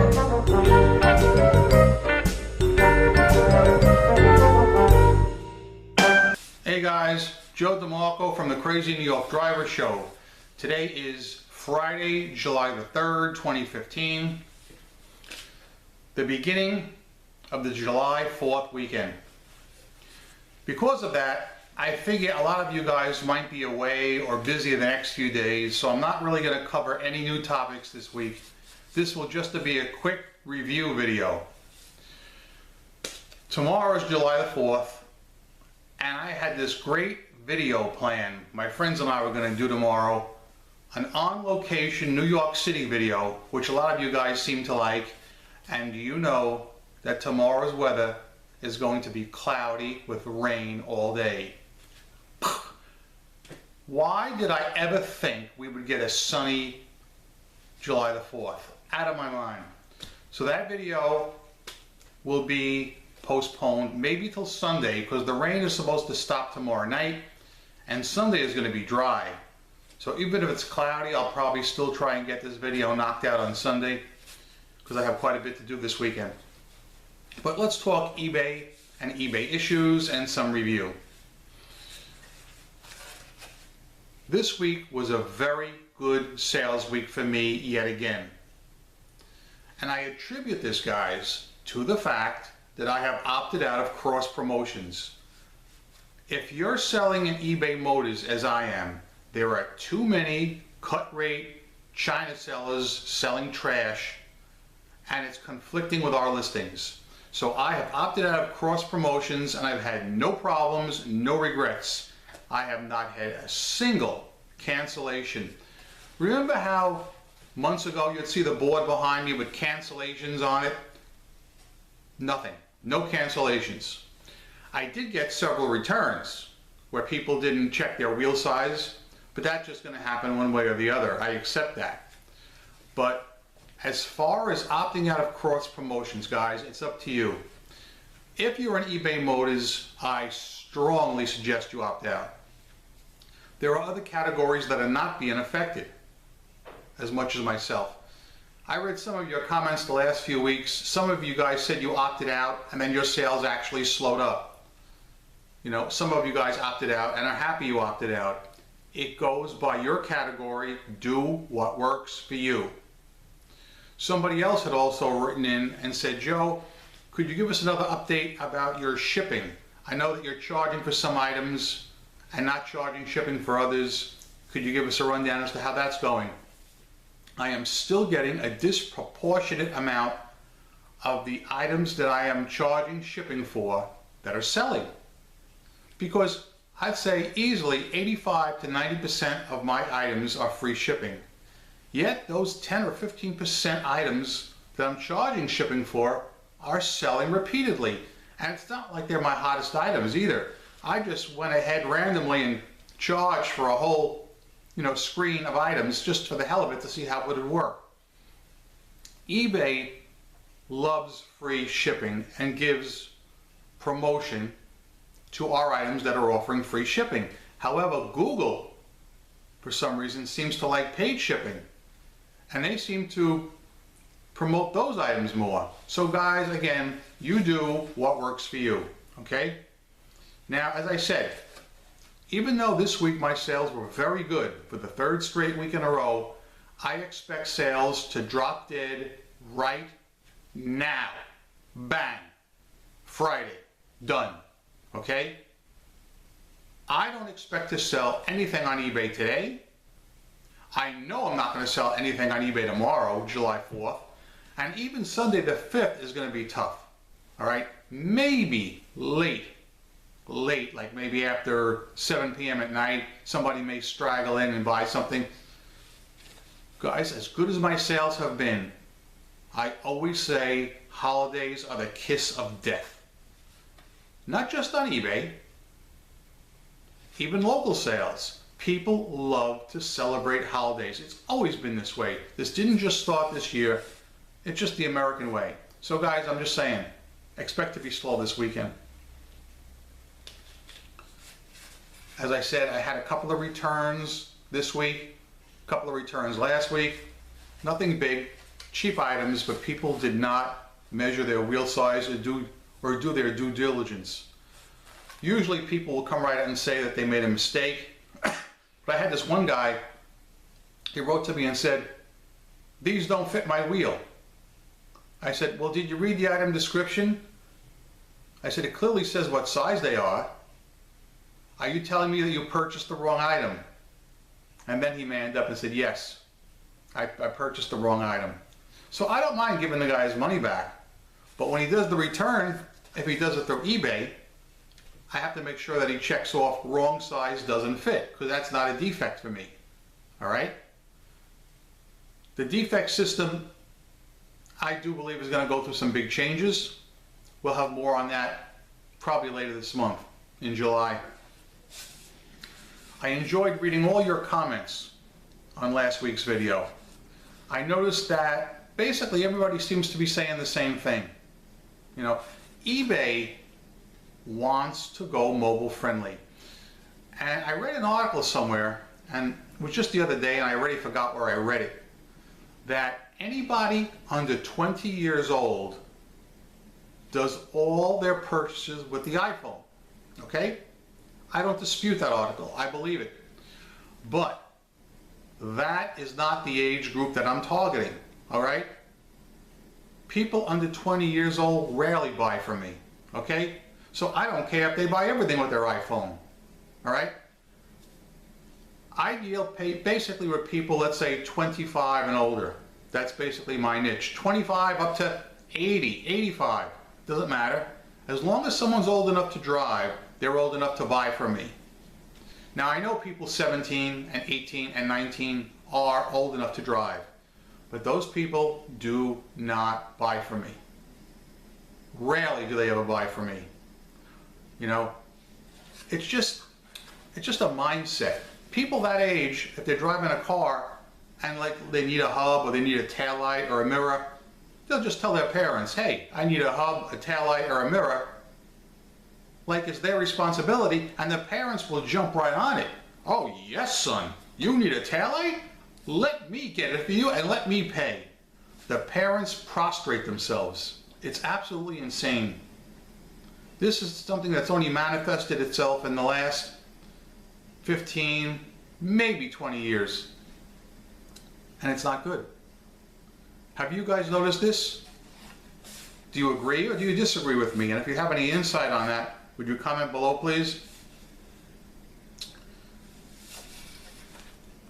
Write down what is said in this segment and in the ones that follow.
Hey guys, Joe DeMarco from the Crazy New York Driver Show. Today is Friday, July the 3rd, 2015. The beginning of the July 4th weekend. Because of that, I figure a lot of you guys might be away or busy the next few days, so I'm not really going to cover any new topics this week. This will just be a quick review video. Tomorrow is July the 4th, and I had this great video plan my friends and I were going to do tomorrow, an on-location New York City video, which a lot of you guys seem to like, and you know that tomorrow's weather is going to be cloudy with rain all day. Why did I ever think we would get a sunny July the 4th? Out of my mind. So that video will be postponed maybe till Sunday, because the rain is supposed to stop tomorrow night and Sunday is going to be dry. So even if it's cloudy, I'll probably still try and get this video knocked out on Sunday, because I have quite a bit to do this weekend. But let's talk eBay and eBay issues and some review. This week was a very good sales week for me yet again. And I attribute this, guys, to the fact that I have opted out of cross promotions. If you're selling in eBay Motors as I am, there are too many cut rate China sellers selling trash, and it's conflicting with our listings. So I have opted out of cross promotions, and I've had no problems, no regrets. I have not had a single cancellation. Remember how months ago you'd see the board behind me with cancellations on it? Nothing. No cancellations. I did get several returns where people didn't check their wheel size, but that's just going to happen one way or the other. I accept that. But as far as opting out of cross promotions, guys, it's up to you. If you're in eBay Motors, I strongly suggest you opt out. There are other categories that are not being affected as much as myself. I read some of your comments the last few weeks. Some of you guys said you opted out and then your sales actually slowed up. You know, some of you guys opted out and are happy you opted out. It goes by your category. Do what works for you. Somebody else had also written in and said, Joe, could you give us another update about your shipping? I know that you're charging for some items and not charging shipping for others. Could you give us a rundown as to how that's going? I am still getting a disproportionate amount of the items that I am charging shipping for that are selling. Because I'd say easily 85 to 90% of my items are free shipping. Yet those 10 or 15% items that I'm charging shipping for are selling repeatedly. And it's not like they're my hottest items either. I just went ahead randomly and charged for a whole screen of items just for the hell of it to see how it would work. eBay loves free shipping and gives promotion to our items that are offering free shipping. However, Google, for some reason, seems to like paid shipping, and they seem to promote those items more. So guys, again, you do what works for you, okay? Now, as I said, even though this week my sales were very good for the third straight week in a row, I expect sales to drop dead right now. Bang. Friday. Done. Okay? I don't expect to sell anything on eBay today. I know I'm not going to sell anything on eBay tomorrow, July 4th. And even Sunday the 5th is going to be tough. All right? Maybe late, like maybe after 7 p.m. at night, somebody may straggle in and buy something. Guys, as good as my sales have been, I always say holidays are the kiss of death. Not just on eBay, even local sales. People love to celebrate holidays. It's always been this way. This didn't just start this year. It's just the American way. So guys, I'm just saying, expect to be slow this weekend. As I said, I had a couple of returns this week, a couple of returns last week. Nothing big, cheap items, but people did not measure their wheel size or do their due diligence. Usually people will come right out and say that they made a mistake. But I had this one guy, he wrote to me and said, "These don't fit my wheel." I said, "Well, did you read the item description?" I said, "It clearly says what size they are. Are you telling me that you purchased the wrong item?" And then he manned up and said, "Yes, I purchased the wrong item." So I don't mind giving the guy his money back. But when he does the return, if he does it through eBay, I have to make sure that he checks off wrong size doesn't fit, because that's not a defect for me. All right? The defect system, I do believe, is going to go through some big changes. We'll have more on that probably later this month, in July. I enjoyed reading all your comments on last week's video. I noticed that basically everybody seems to be saying the same thing. You know, eBay wants to go mobile friendly. And I read an article somewhere, and it was just the other day, and I already forgot where I read it, that anybody under 20 years old does all their purchases with the iPhone. Okay? I don't dispute that article. I believe it. But that is not the age group that I'm targeting. All right? People under 20 years old rarely buy from me. Okay? So I don't care if they buy everything with their iPhone. All right? I deal basically with people, let's say 25 and older. That's basically my niche. 25 up to 80, 85. Doesn't matter. As long as someone's old enough to drive, they're old enough to buy from me. Now I know people 17 and 18 and 19 are old enough to drive, but those people do not buy from me. Rarely do they ever buy from me. You know, it's just a mindset. People that age, if they're driving a car and like they need a hub or they need a taillight or a mirror, they'll just tell their parents, "Hey, I need a hub, a taillight, or a mirror." Like it's their responsibility, and the parents will jump right on it. "Oh yes, son, you need a taillight? Let me get it for you and let me pay." The parents prostrate themselves. It's absolutely insane. This is something that's only manifested itself in the last 15, maybe 20 years. And it's not good. Have you guys noticed this? Do you agree or do you disagree with me? And if you have any insight on that, would you comment below, please?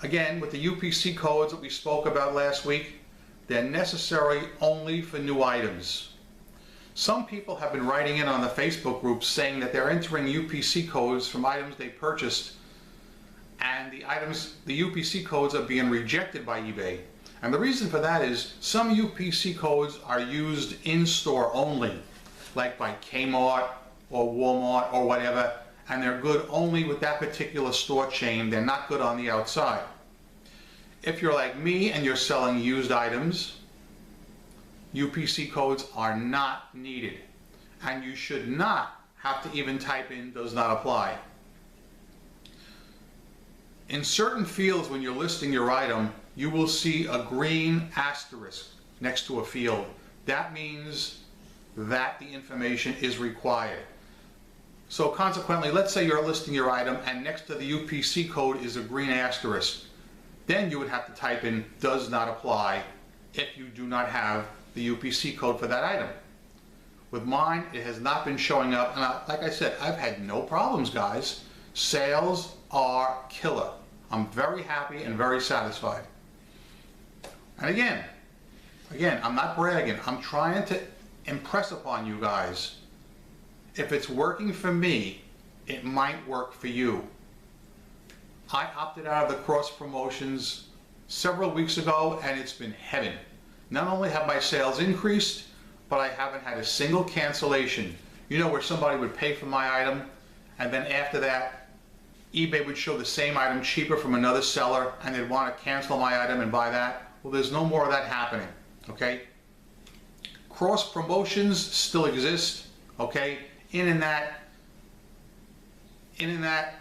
Again, with the UPC codes that we spoke about last week, they're necessary only for new items. Some people have been writing in on the Facebook groups saying that they're entering UPC codes from items they purchased, and the UPC codes are being rejected by eBay. And the reason for that is some UPC codes are used in-store only, like by Kmart or Walmart or whatever, and they're good only with that particular store chain. They're not good on the outside. If you're like me and you're selling used items, UPC codes are not needed, and you should not have to even type in "does not apply." In certain fields, when you're listing your item, you will see a green asterisk next to a field. That means that the information is required. So consequently, let's say you're listing your item and next to the UPC code is a green asterisk. Then you would have to type in "does not apply" if you do not have the UPC code for that item. With mine, it has not been showing up, and like I said, I've had no problems, guys. Sales are killer. I'm very happy and very satisfied. And again, I'm not bragging. I'm trying to impress upon you guys. If it's working for me, it might work for you. I opted out of the cross promotions several weeks ago, and it's been heaven. Not only have my sales increased, but I haven't had a single cancellation. You know, where somebody would pay for my item, and then after that, eBay would show the same item cheaper from another seller, and they'd want to cancel my item and buy that. Well, there's no more of that happening, okay? Cross promotions still exist, okay? In and that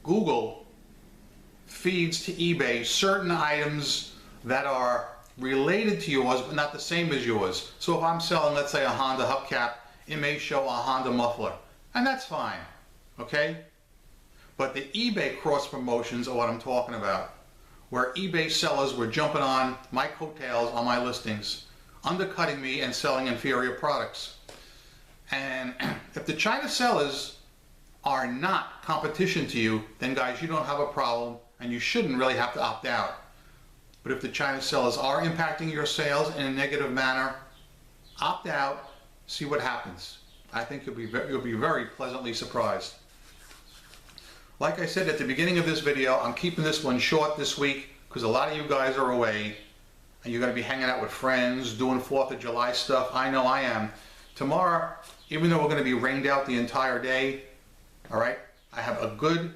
Google feeds to eBay certain items that are related to yours, but not the same as yours. So if I'm selling, let's say, a Honda hubcap, it may show a Honda muffler, and that's fine, okay? But the eBay cross promotions are what I'm talking about, where eBay sellers were jumping on my coattails on my listings, undercutting me and selling inferior products. And if the China sellers are not competition to you, then guys, you don't have a problem and you shouldn't really have to opt out. But if the China sellers are impacting your sales in a negative manner, opt out, see what happens. I think you'll be very pleasantly surprised. Like I said at the beginning of this video, I'm keeping this one short this week because a lot of you guys are away and you're going to be hanging out with friends, doing 4th of July stuff. I know I am. Tomorrow, even though we're going to be rained out the entire day, all right, I have a good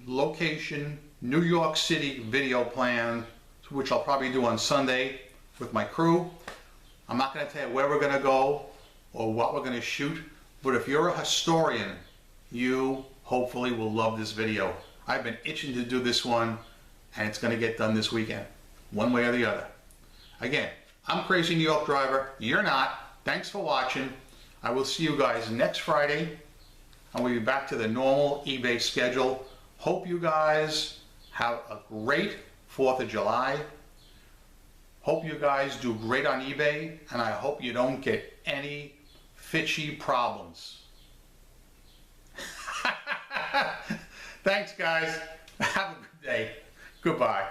location, New York City video plan, which I'll probably do on Sunday with my crew. I'm not going to tell you where we're going to go or what we're going to shoot, but if you're a historian, you hopefully will love this video. I've been itching to do this one, and it's going to get done this weekend, one way or the other. Again, I'm Crazy New York Driver. You're not. Thanks for watching. I will see you guys next Friday, and we'll be back to the normal eBay schedule. Hope you guys have a great 4th of July. Hope you guys do great on eBay, and I hope you don't get any fishy problems. Thanks, guys. Have a good day. Goodbye.